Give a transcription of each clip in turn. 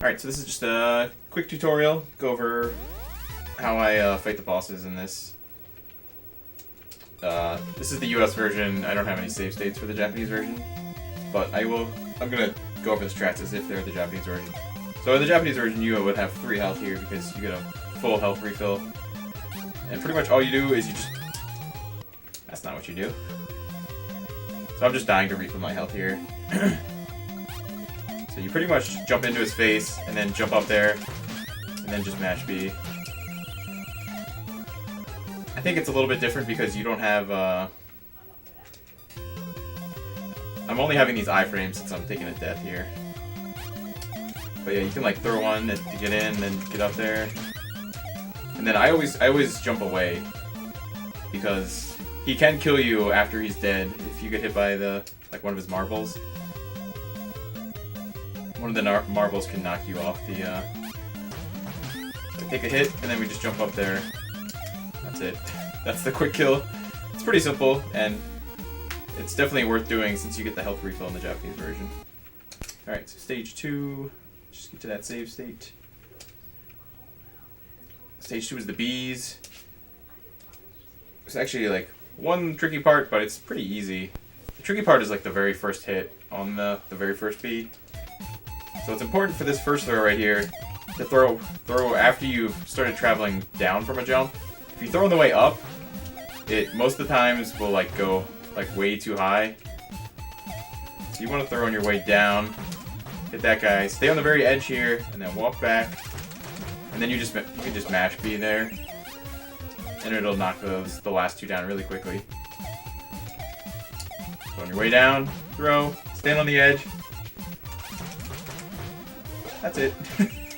Alright, so this is just a quick tutorial. Go over how I fight the bosses in this. This is the US version. I don't have any save states for the Japanese version. But I'm gonna go over the strats as if they're the Japanese version. So in the Japanese version, you would have 3 health here because you get a full health refill. And pretty much all you do is you just... That's not what you do. So I'm just dying to refill my health here. So you pretty much jump into his face, and then jump up there, and then just mash B. I think it's a little bit different because you don't have, I'm only having these iframes since I'm taking a death here. But yeah, you can like throw one to get in, then get up there. And then I always jump away, because he can kill you after he's dead if you get hit by one of his marbles. One of the marbles can knock you off the, take a hit, and then we just jump up there. That's it. That's the quick kill. It's pretty simple, and it's definitely worth doing since you get the health refill in the Japanese version. Alright, so stage 2. Just get to that save state. Stage 2 is the bees. It's actually like one tricky part, but it's pretty easy. The tricky part is like the very first hit on the very first bee. So it's important for this first throw right here to throw after you've started traveling down from a jump. If you throw on the way up, it most of the times will like go like way too high. So you want to throw on your way down, hit that guy, stay on the very edge here, and then walk back. And then you can just mash B there, and it'll knock the last 2 down really quickly. So on your way down, throw, stand on the edge. That's it.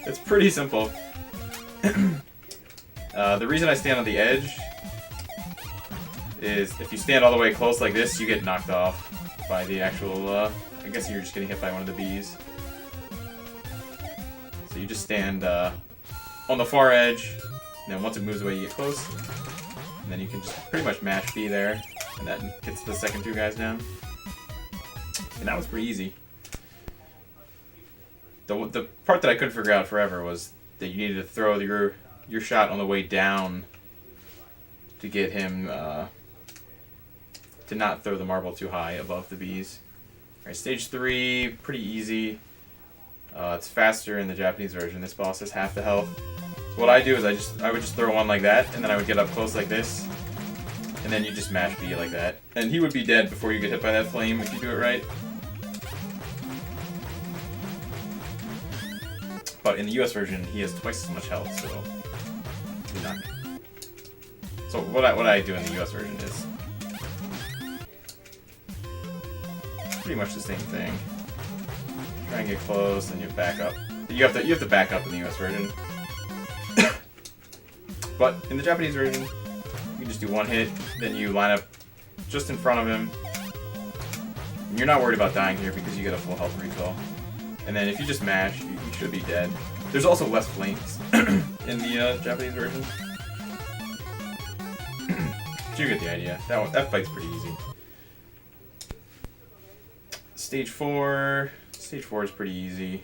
It's pretty simple. The reason I stand on the edge is if you stand all the way close like this, you get knocked off by the actual, I guess you're just getting hit by one of the bees. So you just stand on the far edge, and then once it moves away, you get close. And then you can just pretty much mash B there, and that gets the second 2 guys down. And that was pretty easy. The part that I couldn't figure out forever was that you needed to throw your shot on the way down to get him to not throw the marble too high above the bees. Alright, stage 3, pretty easy. It's faster in the Japanese version. This boss has half the health. So what I do is I would just throw one like that, and then I would get up close like this, and then you just mash B like that. And he would be dead before you get hit by that flame if you do it right. But in the US version, he has twice as much health, so he's not. So what I do in the US version is pretty much the same thing. Try and get close, and you back up. You have to back up in the US version. But in the Japanese version, you can just do one hit, then you line up just in front of him. And you're not worried about dying here because you get a full health refill. And then if you just mash, you should be dead. There's also less flames in the Japanese version. But you get the idea. That fight's pretty easy. Stage 4. Stage 4 is pretty easy.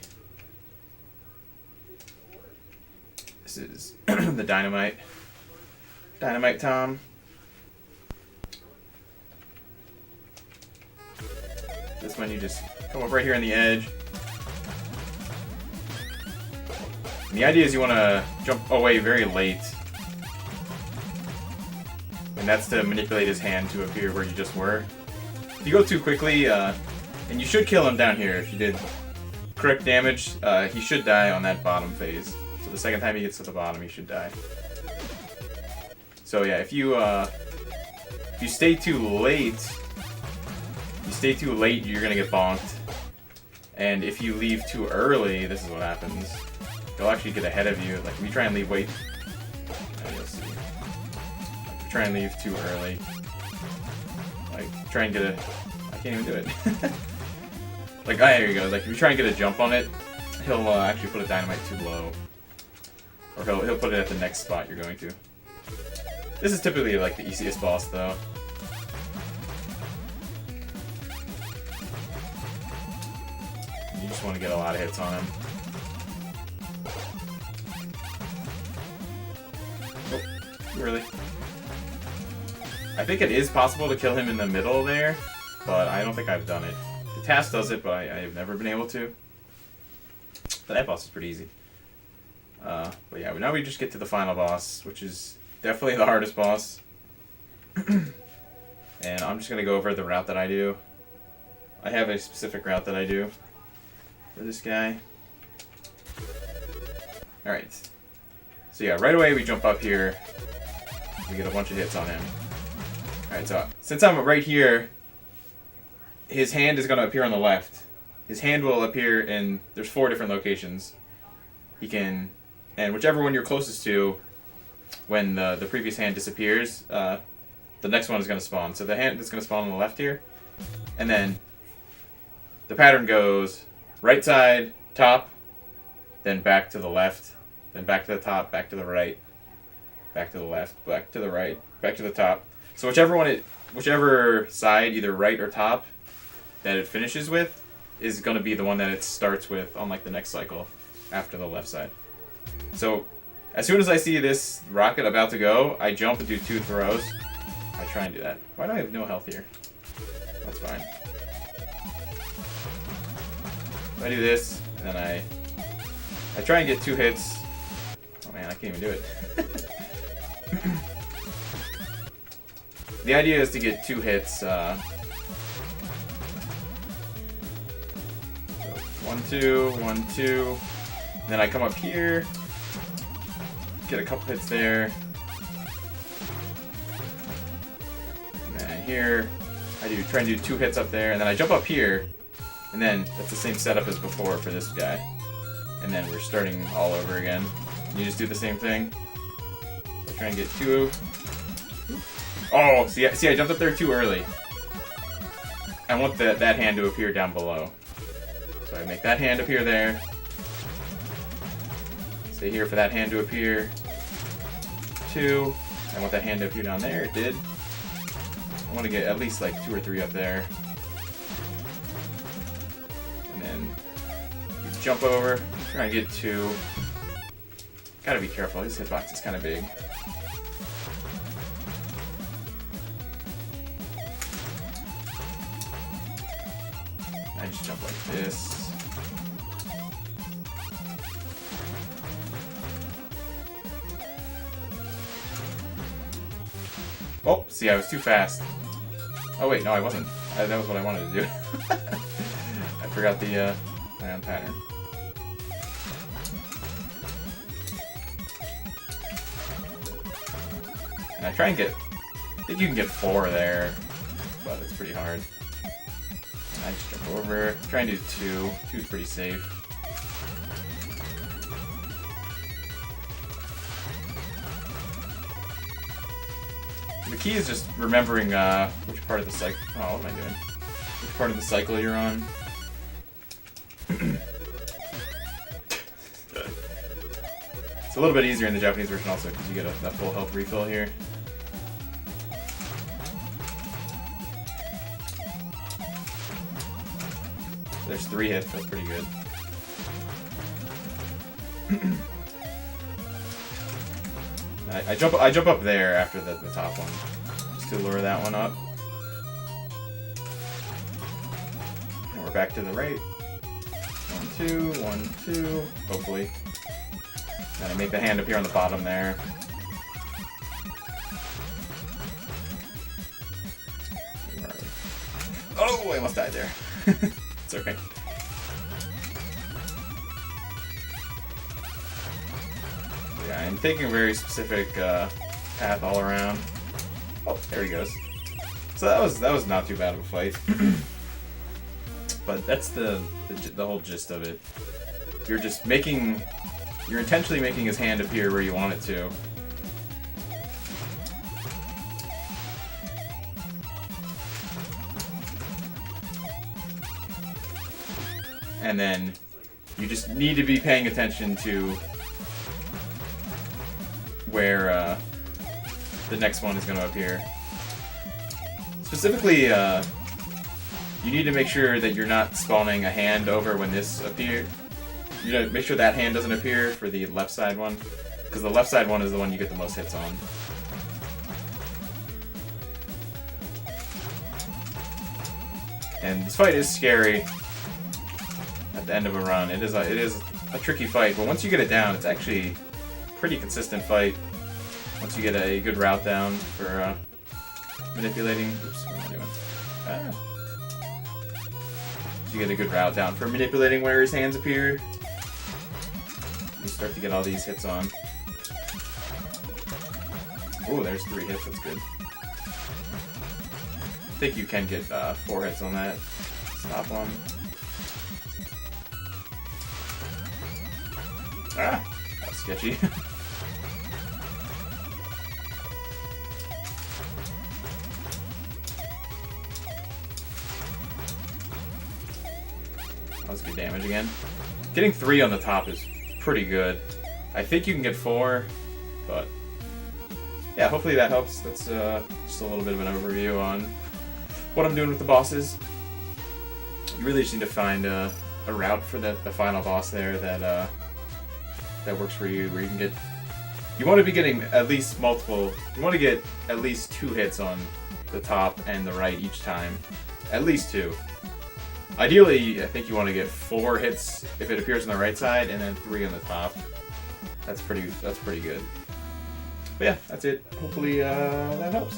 This is the Dynamite. Dynamite Tom. This one you just come up right here on the edge. And the idea is you want to jump away very late. And that's to manipulate his hand to appear where you just were. If you go too quickly, and you should kill him down here if you did correct damage, he should die on that bottom phase. So the second time he gets to the bottom, he should die. So yeah, if you stay too late, you're gonna get bonked. And if you leave too early, this is what happens. They'll actually get ahead of you. Like if you try and leave you'll see. Like, if you try and leave too early, like try and get I can't even do it. Like, here you go. Like if you try and get a jump on it, he'll actually put a dynamite too low, or he'll put it at the next spot you're going to. This is typically like the easiest boss though. You just want to get a lot of hits on him. Oh, really? I think it is possible to kill him in the middle there, but I don't think I've done it. The task does it, but I have never been able to. But that boss is pretty easy. But yeah, now we just get to the final boss, which is definitely the hardest boss. And I'm just going to go over the route that I do. I have a specific route that I do for this guy. Alright. So yeah, right away we jump up here. We get a bunch of hits on him. Alright, so since I'm right here, his hand is going to appear on the left. His hand will appear in, there's 4 different locations. He can, and whichever one you're closest to, when the previous hand disappears, the next one is going to spawn. So the hand is going to spawn on the left here. And then the pattern goes right side, top, then back to the left, then back to the top, back to the right, back to the left, back to the right, back to the top. So whichever side, either right or top, that it finishes with is going to be the one that it starts with on like the next cycle after the left side. So as soon as I see this rocket about to go, I jump and do 2 throws. I try and do that. Why do I have no health here? That's fine. I do this, and then I try and get 2 hits. Oh man, I can't even do it. The idea is to get 2 hits. So 1, 2, 1, 2. And then I come up here, get a couple hits there. And then here, I try and do 2 hits up there, and then I jump up here, and then that's the same setup as before for this guy. And then we're starting all over again. You just do the same thing. So try and get 2. Oh, see, I jumped up there too early. I want that hand to appear down below. So I make that hand appear there. Stay here for that hand to appear. 2. I want that hand to appear down there. It did. I want to get at least like 2 or 3 up there. And then you jump over. Try and get 2. Gotta be careful. This hitbox is kind of big. I just jump like this. Oh, see, I was too fast. Oh wait, no, I wasn't. That was what I wanted to do. I forgot my own pattern. And I try and get, I think you can get 4 there, but it's pretty hard. And I just jump over, try and do 2. 2 is pretty safe. The key is just remembering which part of the cycle. Oh, what am I doing? Which part of the cycle you're on. It's a little bit easier in the Japanese version also because you get that full health refill here. There's 3 hits. That's pretty good. I jump up there after the top one, just to lure that one up. And we're back to the right. 1, 2, 1, 2. Hopefully. And I make the hand appear on the bottom there. Oh, I almost died there. It's okay. Yeah, I'm taking a very specific path all around. Oh, there he goes. So that was not too bad of a fight. But that's the whole gist of it. You're intentionally making his hand appear where you want it to. And then you just need to be paying attention to where the next one is going to appear. Specifically, you need to make sure that you're not spawning a hand over when this appears. You know, make sure that hand doesn't appear for the left side one, because the left side one is the one you get the most hits on. And this fight is scary at the end of a run. It is a tricky fight, but once you get it down, it's actually a pretty consistent fight. Once you get a good route down for manipulating. Oops, where am I doing? So you get a good route down for manipulating where his hands appear. You start to get all these hits on. Oh, there's 3 hits. That's good. I think you can get 4 hits on that. Stop one. Ah, that's sketchy. That was good damage again. Getting 3 on the top is pretty good. I think you can get 4, but yeah, hopefully that helps. That's just a little bit of an overview on what I'm doing with the bosses. You really just need to find a route for the final boss there that works for you, where you can get. You want to be getting at least multiple. You want to get at least 2 hits on the top and the right each time, at least 2. Ideally, I think you want to get 4 hits if it appears on the right side, and then 3 on the top. That's pretty good. But yeah, that's it. Hopefully that helps.